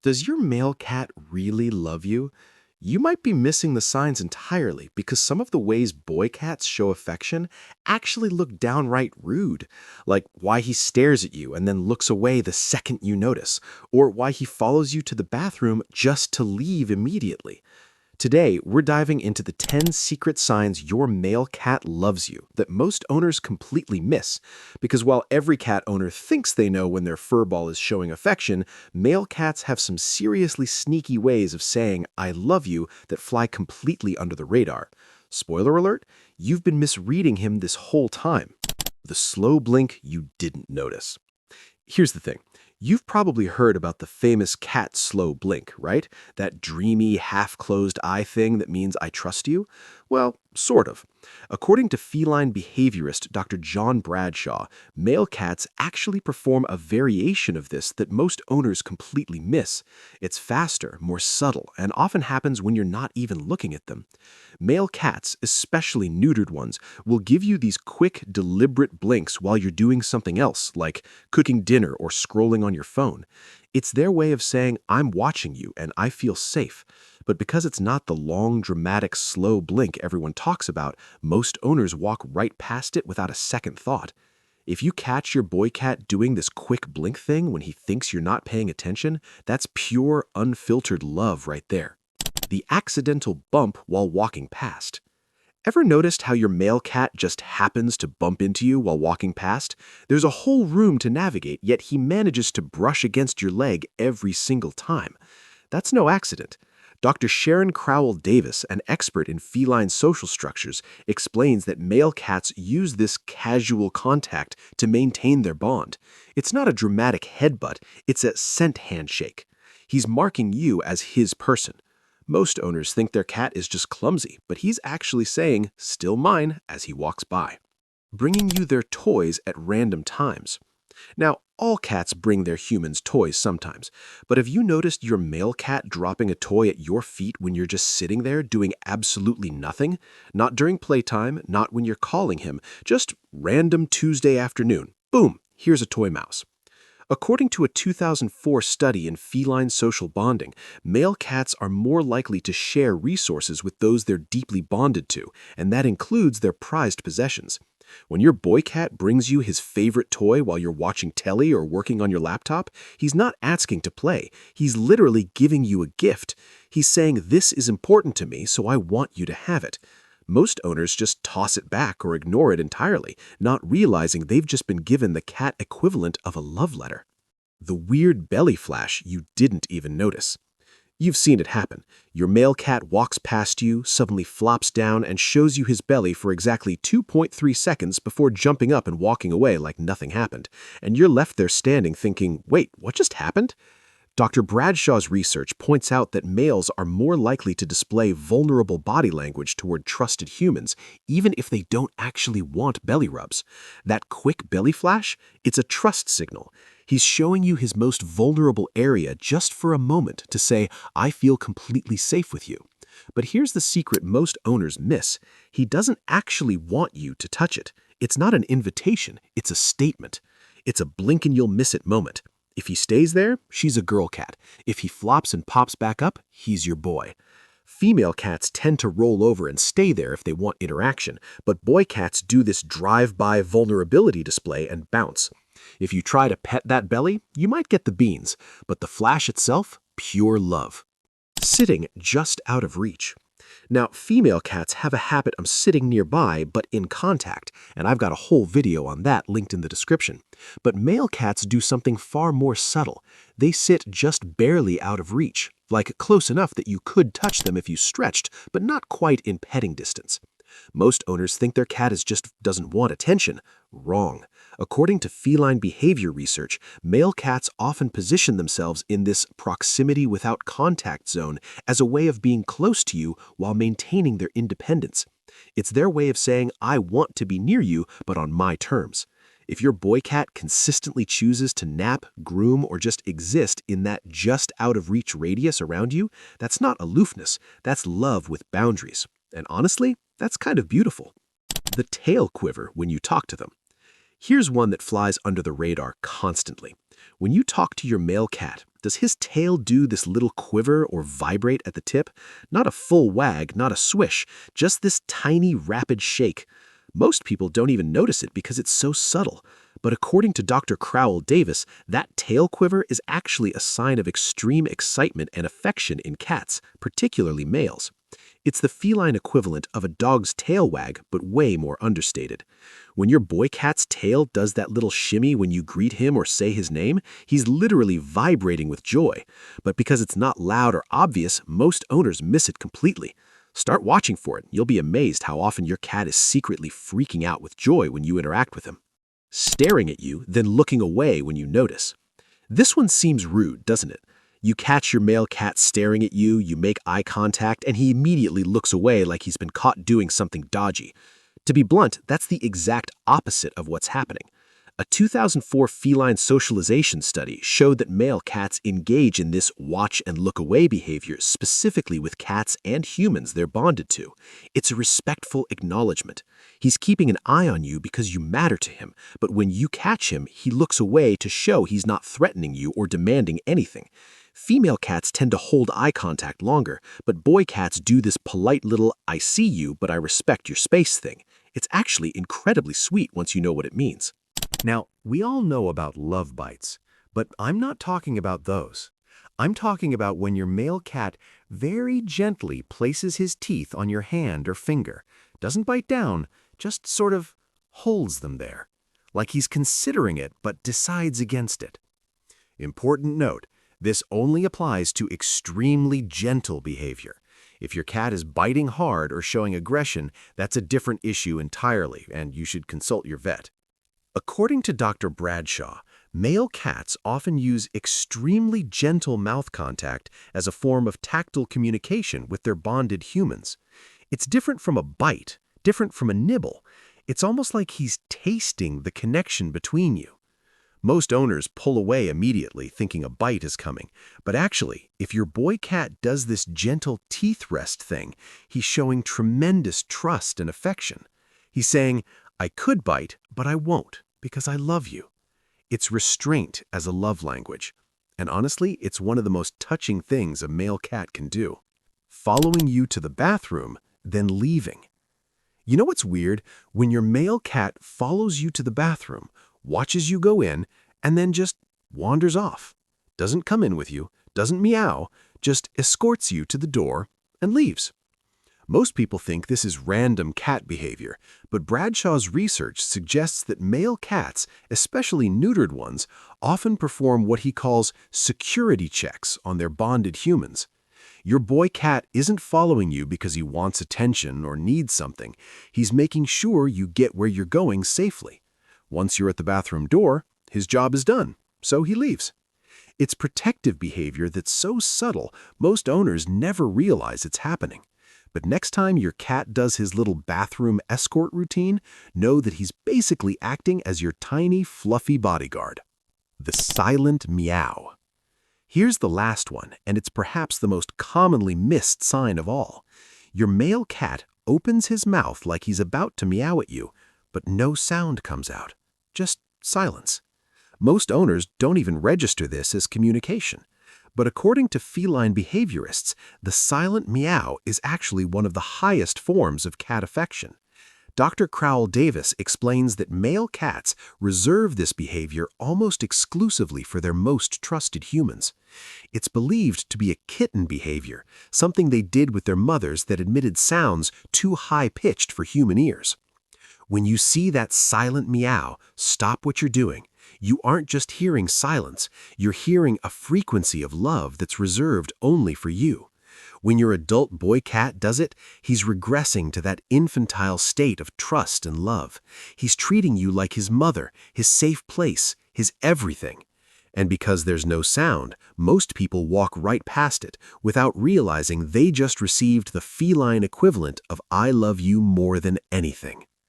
Does your male cat really love you? You might be missing the signs entirely because some of the ways boy cats show affection actually look downright rude, like why he stares at you and then looks away the second you notice, or why he follows you to the bathroom just to leave immediately. Today, we're diving into the 10 secret signs your male cat loves you that most owners completely miss. Because while every cat owner thinks they know when their furball is showing affection, male cats have some seriously sneaky ways of saying, I love you, that fly completely under the radar. Spoiler alert, you've been misreading him this whole time. The slow blink you didn't notice. Here's the thing. You've probably heard about the famous cat slow blink, right? That dreamy, half-closed eye thing that means I trust you? Well, sort of. According to feline behaviorist Dr. John Bradshaw, male cats actually perform a variation of this that most owners completely miss. It's faster, more subtle, and often happens when you're not even looking at them. Male cats, especially neutered ones, will give you these quick, deliberate blinks while you're doing something else, like cooking dinner or scrolling on your phone. It's their way of saying, I'm watching you and I feel safe. But because it's not the long, dramatic, slow blink everyone talks about, most owners walk right past it without a second thought. If you catch your boy cat doing this quick blink thing when he thinks you're not paying attention, that's pure, unfiltered love right there. The accidental bump while walking past. Ever noticed how your male cat just happens to bump into you while walking past? There's a whole room to navigate, yet he manages to brush against your leg every single time. That's no accident. Dr. Sharon Crowell-Davis, an expert in feline social structures, explains that male cats use this casual contact to maintain their bond. It's not a dramatic headbutt, it's a scent handshake. He's marking you as his person. Most owners think their cat is just clumsy, but he's actually saying, still mine, as he walks by. Bringing you their toys at random times. Now, all cats bring their humans toys sometimes, but have you noticed your male cat dropping a toy at your feet when you're just sitting there doing absolutely nothing? Not during playtime, not when you're calling him, just random Tuesday afternoon. Boom, here's a toy mouse. According to a 2004 study in feline social bonding, male cats are more likely to share resources with those they're deeply bonded to, and that includes their prized possessions. When your boy cat brings you his favorite toy while you're watching telly or working on your laptop, he's not asking to play. He's literally giving you a gift. He's saying, this is important to me, so I want you to have it. Most owners just toss it back or ignore it entirely, not realizing they've just been given the cat equivalent of a love letter. The weird belly flash you didn't even notice. You've seen it happen. Your male cat walks past you, suddenly flops down, and shows you his belly for exactly 2.3 seconds before jumping up and walking away like nothing happened. And you're left there standing thinking, wait, what just happened? Dr. Bradshaw's research points out that males are more likely to display vulnerable body language toward trusted humans, even if they don't actually want belly rubs. That quick belly flash, it's a trust signal. He's showing you his most vulnerable area just for a moment to say, I feel completely safe with you. But here's the secret most owners miss. He doesn't actually want you to touch it. It's not an invitation, it's a statement. It's a blink and you'll miss it moment. If he stays there, she's a girl cat. If he flops and pops back up, he's your boy. Female cats tend to roll over and stay there if they want interaction, but boy cats do this drive-by vulnerability display and bounce. If you try to pet that belly, you might get the beans, but the flash itself, pure love. Sitting just out of reach. Now, female cats have a habit of sitting nearby but in contact, and I've got a whole video on that linked in the description. But male cats do something far more subtle. They sit just barely out of reach, like close enough that you could touch them if you stretched, but not quite in petting distance. Most owners think their cat just doesn't want attention. Wrong. According to feline behavior research, male cats often position themselves in this proximity without contact zone as a way of being close to you while maintaining their independence. It's their way of saying, I want to be near you, but on my terms. If your boy cat consistently chooses to nap, groom, or just exist in that just out of reach radius around you, that's not aloofness, that's love with boundaries. And honestly, that's kind of beautiful. The tail quiver when you talk to them. Here's one that flies under the radar constantly. When you talk to your male cat, does his tail do this little quiver or vibrate at the tip? Not a full wag, not a swish, just this tiny, rapid shake. Most people don't even notice it because it's so subtle. But according to Dr. Crowell-Davis, that tail quiver is actually a sign of extreme excitement and affection in cats, particularly males. It's the feline equivalent of a dog's tail wag, but way more understated. When your boy cat's tail does that little shimmy when you greet him or say his name, he's literally vibrating with joy. But because it's not loud or obvious, most owners miss it completely. Start watching for it. You'll be amazed how often your cat is secretly freaking out with joy when you interact with him. Staring at you, then looking away when you notice. This one seems rude, doesn't it? You catch your male cat staring at you, you make eye contact, and he immediately looks away like he's been caught doing something dodgy. To be blunt, that's the exact opposite of what's happening. A 2004 feline socialization study showed that male cats engage in this watch and look away behavior specifically with cats and humans they're bonded to. It's a respectful acknowledgement. He's keeping an eye on you because you matter to him, but when you catch him, he looks away to show he's not threatening you or demanding anything. Female cats tend to hold eye contact longer, but boy cats do this polite little "I see you, but I respect your space" thing. It's actually incredibly sweet once you know what it means. Now, we all know about love bites, but I'm not talking about those. I'm talking about when your male cat very gently places his teeth on your hand or finger, doesn't bite down, just sort of holds them there, like he's considering it but decides against it. Important note, this only applies to extremely gentle behavior. If your cat is biting hard or showing aggression, that's a different issue entirely, and you should consult your vet. According to Dr. Bradshaw, male cats often use extremely gentle mouth contact as a form of tactile communication with their bonded humans. It's different from a bite, different from a nibble. It's almost like he's tasting the connection between you. Most owners pull away immediately thinking a bite is coming, but actually, if your boy cat does this gentle teeth rest thing, he's showing tremendous trust and affection. He's saying, "I could bite, but I won't, because I love you." It's restraint as a love language. And honestly, it's one of the most touching things a male cat can do. Following you to the bathroom, then leaving. You know what's weird? When your male cat follows you to the bathroom, watches you go in, and then just wanders off. Doesn't come in with you, doesn't meow, just escorts you to the door and leaves. Most people think this is random cat behavior, but Bradshaw's research suggests that male cats, especially neutered ones, often perform what he calls security checks on their bonded humans. Your boy cat isn't following you because he wants attention or needs something. He's making sure you get where you're going safely. Once you're at the bathroom door, his job is done, so he leaves. It's protective behavior that's so subtle, most owners never realize it's happening. But next time your cat does his little bathroom escort routine, know that he's basically acting as your tiny, fluffy bodyguard. The silent meow. Here's the last one, and it's perhaps the most commonly missed sign of all. Your male cat opens his mouth like he's about to meow at you, but no sound comes out. Just silence. Most owners don't even register this as communication. But according to feline behaviorists, the silent meow is actually one of the highest forms of cat affection. Dr. Crowell-Davis explains that male cats reserve this behavior almost exclusively for their most trusted humans. It's believed to be a kitten behavior, something they did with their mothers that emitted sounds too high-pitched for human ears. When you see that silent meow, stop what you're doing. You aren't just hearing silence, you're hearing a frequency of love that's reserved only for you. When your adult boy cat does it, he's regressing to that infantile state of trust and love. He's treating you like his mother, his safe place, his everything. And because there's no sound, most people walk right past it without realizing they just received the feline equivalent of "I love you more than anything."